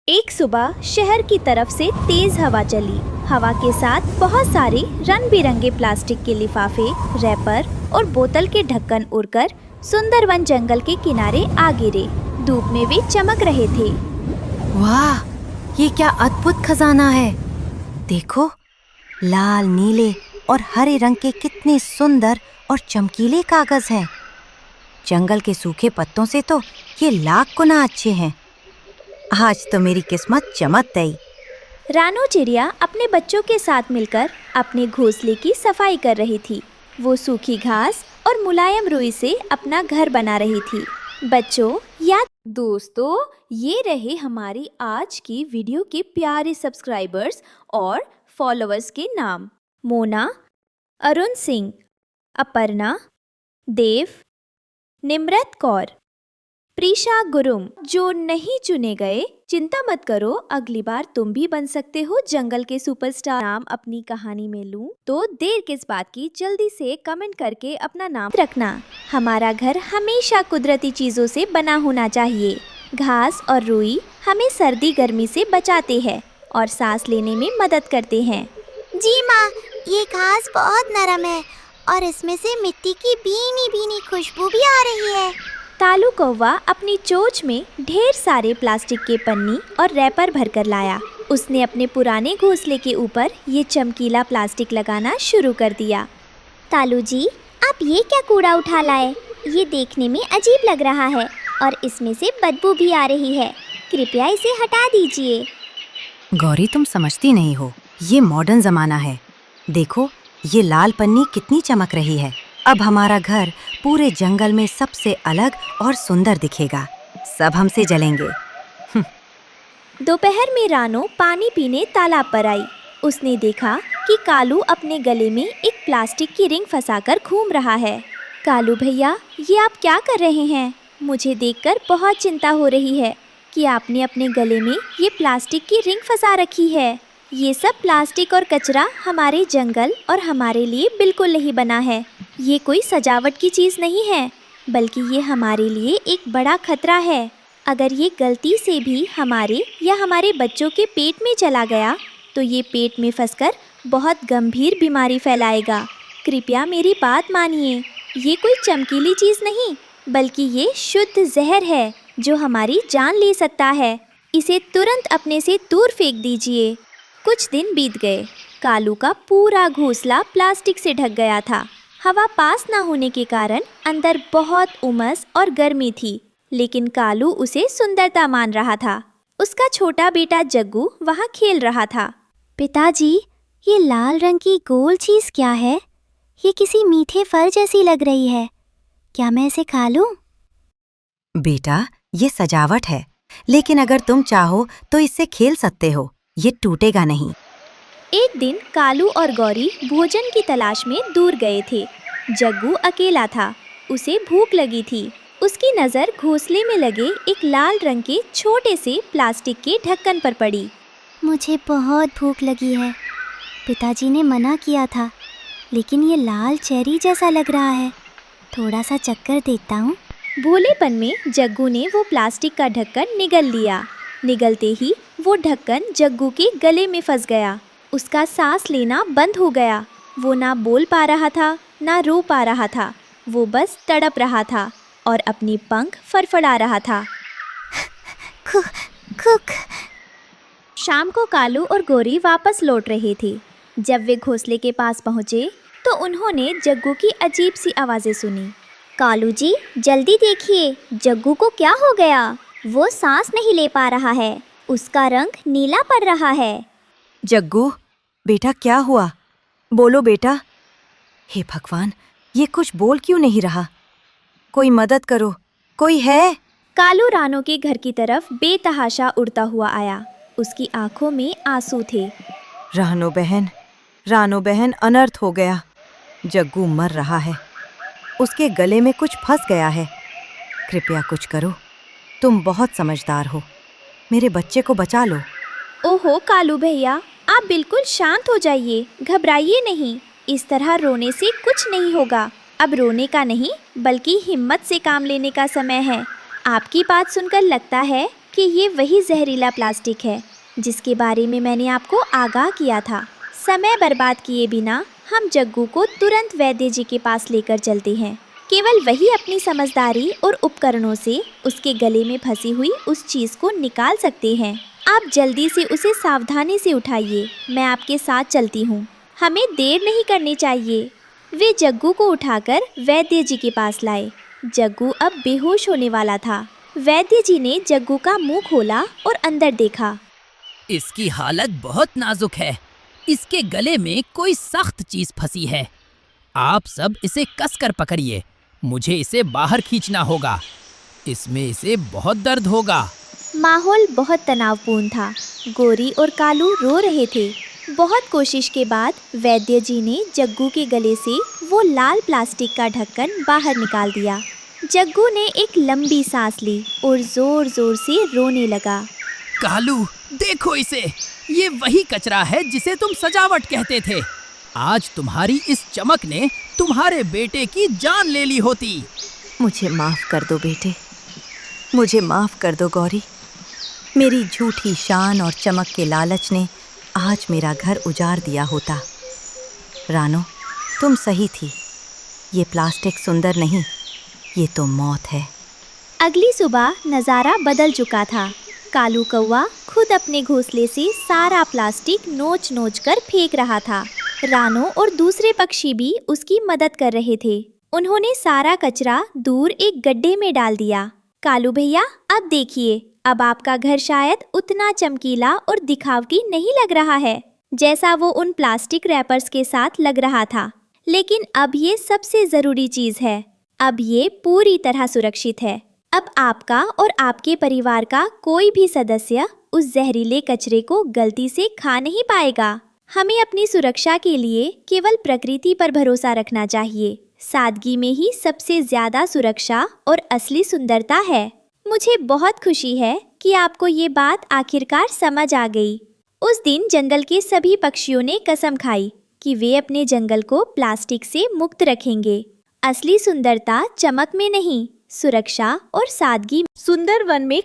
एक सुबह शहर की तरफ से तेज हवा चली। हवा के साथ बहुत सारे रंग बिरंगे प्लास्टिक के लिफाफे, रैपर और बोतल के ढक्कन उड़कर सुंदरवन जंगल के किनारे आ गिरे। धूप में वे चमक रहे थे। वाह, ये क्या अद्भुत खजाना है! देखो, लाल, नीले और हरे रंग के कितने सुंदर और चमकीले कागज हैं। जंगल के सूखे पत्तों से तो ये लाख गुना अच्छे हैं। आज तो मेरी किस्मत चमक गई। रानो चिड़िया अपने बच्चों के साथ मिलकर अपने घोंसले की सफाई कर रही थी। वो सूखी घास और मुलायम रुई से अपना घर बना रही थी। बच्चों, दोस्तों, ये रहे हमारी आज की वीडियो के प्यारे सब्सक्राइबर्स और फॉलोअर्स के नाम। मोना, अरुण सिंह, अपर्णा, देव, निम्रत कौर, प्रीशा गुरुम। जो नहीं चुने गए, चिंता मत करो, अगली बार तुम भी बन सकते हो जंगल के सुपरस्टार। नाम अपनी कहानी में लूं तो देर किस बात की, जल्दी से कमेंट करके अपना नाम रखना। हमारा घर हमेशा कुदरती चीजों से बना होना चाहिए। घास और रुई हमें सर्दी गर्मी से बचाते हैं और सांस लेने में मदद करते हैं। जी माँ, ये घास बहुत नरम है और इसमें से मिट्टी की भीनी भीनी खुशबू भी आ रही है। तालू कौवा अपनी चोंच में ढेर सारे प्लास्टिक के पन्नी और रैपर भरकर लाया। उसने अपने पुराने घोंसले के ऊपर ये चमकीला प्लास्टिक लगाना शुरू कर दिया। तालू जी, आप ये क्या कूड़ा उठा लाए? ये देखने में अजीब लग रहा है और इसमें से बदबू भी आ रही है। कृपया इसे हटा दीजिए। गौरी, तुम समझती नहीं हो, ये मॉडर्न जमाना है। देखो, ये लाल पन्नी कितनी चमक रही है। अब हमारा घर पूरे जंगल में सबसे अलग और सुंदर दिखेगा। सब हमसे जलेंगे। दोपहर में रानो पानी पीने तालाब पर आई। उसने देखा कि कालू अपने गले में एक प्लास्टिक की रिंग फंसाकर घूम रहा है। कालू भैया, ये आप क्या कर रहे हैं? मुझे देखकर बहुत चिंता हो रही है कि आपने अपने गले में ये प्लास्टिक की रिंग फंसा रखी है। ये सब प्लास्टिक और कचरा हमारे जंगल और हमारे लिए बिल्कुल नहीं बना है। ये कोई सजावट की चीज़ नहीं है, बल्कि ये हमारे लिए एक बड़ा खतरा है। अगर ये गलती से भी हमारे या हमारे बच्चों के पेट में चला गया तो ये पेट में फंसकर बहुत गंभीर बीमारी फैलाएगा। कृपया मेरी बात मानिए। ये कोई चमकीली चीज़ नहीं, बल्कि ये शुद्ध जहर है जो हमारी जान ले सकता है। इसे तुरंत अपने से दूर फेंक दीजिए। कुछ दिन बीत गए। कालू का पूरा घोंसला प्लास्टिक से ढक गया था। हवा पास ना होने के कारण अंदर बहुत उमस और गर्मी थी, लेकिन कालू उसे सुंदरता मान रहा था। उसका छोटा बेटा जग्गू वहाँ खेल रहा था। पिताजी, ये लाल रंग की गोल चीज़ क्या है? ये किसी मीठे फल जैसी लग रही है। क्या मैं इसे खा लूं? बेटा, ये सजावट है, लेकिन अगर तुम चाहो तो इससे खेल सकते हो। ये टूटेगा नहीं। एक दिन कालू और गौरी भोजन की तलाश में दूर गए थे। जग्गू अकेला था। उसे भूख लगी थी। उसकी नज़र घोंसले में लगे एक लाल रंग के छोटे से प्लास्टिक के ढक्कन पर पड़ी। मुझे बहुत भूख लगी है। पिताजी ने मना किया था, लेकिन ये लाल चेरी जैसा लग रहा है। थोड़ा सा चक्कर देखता हूँ। भोलेपन में जग्गू ने वो प्लास्टिक का ढक्कन निगल लिया। निगलते ही वो ढक्कन जग्गू के गले में फंस गया। उसका सांस लेना बंद हो गया। वो ना बोल पा रहा था, ना रो पा रहा था। वो बस तड़प रहा था और अपनी पंख फड़फड़ा रहा था। कुक। शाम को कालू और गौरी वापस लौट रहे थे। जब वे घोंसले के पास पहुँचे तो उन्होंने जग्गू की अजीब सी आवाज़ें सुनी। कालू जी, जल्दी देखिए, जग्गू को क्या हो गया? वो सांस नहीं ले पा रहा है। उसका रंग नीला पड़ रहा है। जग्गू, बेटा क्या हुआ? बोलो बेटा। हे भगवान, ये कुछ बोल क्यों नहीं रहा? कोई मदद करो, कोई है? कालू रानो के घर की तरफ बेतहाशा उड़ता हुआ आया। उसकी आंखों में आंसू थे। रानो बहन, अनर्थ हो गया। जग्गू मर रहा है। उसके गले में कुछ फंस गया है। कृपया कुछ करो। तुम बहुत समझदार हो। मेरे बच्चे को बचा लो। ओहो कालू भैया, आप बिल्कुल शांत हो जाइए, घबराइए नहीं। इस तरह रोने से कुछ नहीं होगा। अब रोने का नहीं, बल्कि हिम्मत से काम लेने का समय है। आपकी बात सुनकर लगता है कि ये वही जहरीला प्लास्टिक है जिसके बारे में मैंने आपको आगाह किया था। समय बर्बाद किए बिना हम जग्गू को तुरंत वैद्य जी के पास लेकर चलते हैं। केवल वही अपनी समझदारी और उपकरणों से उसके गले में फंसी हुई उस चीज़ को निकाल सकते हैं। आप जल्दी से उसे सावधानी से उठाइए, मैं आपके साथ चलती हूँ। हमें देर नहीं करनी चाहिए। वे जग्गू को उठाकर वैद्य जी के पास लाए। जग्गू अब बेहोश होने वाला था। वैद्य जी ने जग्गू का मुंह खोला और अंदर देखा। इसकी हालत बहुत नाजुक है। इसके गले में कोई सख्त चीज फंसी है। आप सब इसे कसकर पकड़िए। मुझे इसे बाहर खींचना होगा। इसमें इसे बहुत दर्द होगा। माहौल बहुत तनावपूर्ण था। गोरी और कालू रो रहे थे। बहुत कोशिश के बाद वैद्य जी ने जग्गू के गले से वो लाल प्लास्टिक का ढक्कन बाहर निकाल दिया। जग्गू ने एक लंबी सांस ली और जोर जोर से रोने लगा। कालू, देखो इसे। ये वही कचरा है जिसे तुम सजावट कहते थे। आज तुम्हारी इस चमक ने तुम्हारे बेटे की जान ले ली होती। मुझे माफ कर दो बेटे, मुझे माफ कर दो गौरी। मेरी झूठी शान और चमक के लालच ने आज मेरा घर उजाड़ दिया होता। रानो, तुम सही थी। ये प्लास्टिक सुंदर नहीं, ये तो मौत है। अगली सुबह नज़ारा बदल चुका था। कालू कौवा खुद अपने घोंसले से सारा प्लास्टिक नोच नोच कर फेंक रहा था। रानो और दूसरे पक्षी भी उसकी मदद कर रहे थे। उन्होंने सारा कचरा दूर एक गड्ढे में डाल दिया। कालू भैया, अब देखिए, अब आपका घर शायद उतना चमकीला और दिखावटी नहीं लग रहा है जैसा वो उन प्लास्टिक रैपर्स के साथ लग रहा था। लेकिन अब ये सबसे ज़रूरी चीज़ है। अब ये पूरी तरह सुरक्षित है। अब आपका और आपके परिवार का कोई भी सदस्य उस जहरीले कचरे को गलती से खा नहीं पाएगा। हमें अपनी सुरक्षा के लिए केवल प्रकृति पर भरोसा रखना चाहिए। सादगी में ही सबसे ज्यादा सुरक्षा और असली सुंदरता है। मुझे बहुत खुशी है कि आपको ये बात आखिरकार समझ आ गई। उस दिन जंगल के सभी पक्षियों ने कसम खाई कि वे अपने जंगल को प्लास्टिक से मुक्त रखेंगे। असली सुंदरता चमक में नहीं, सुरक्षा और सादगी। सुंदर वन में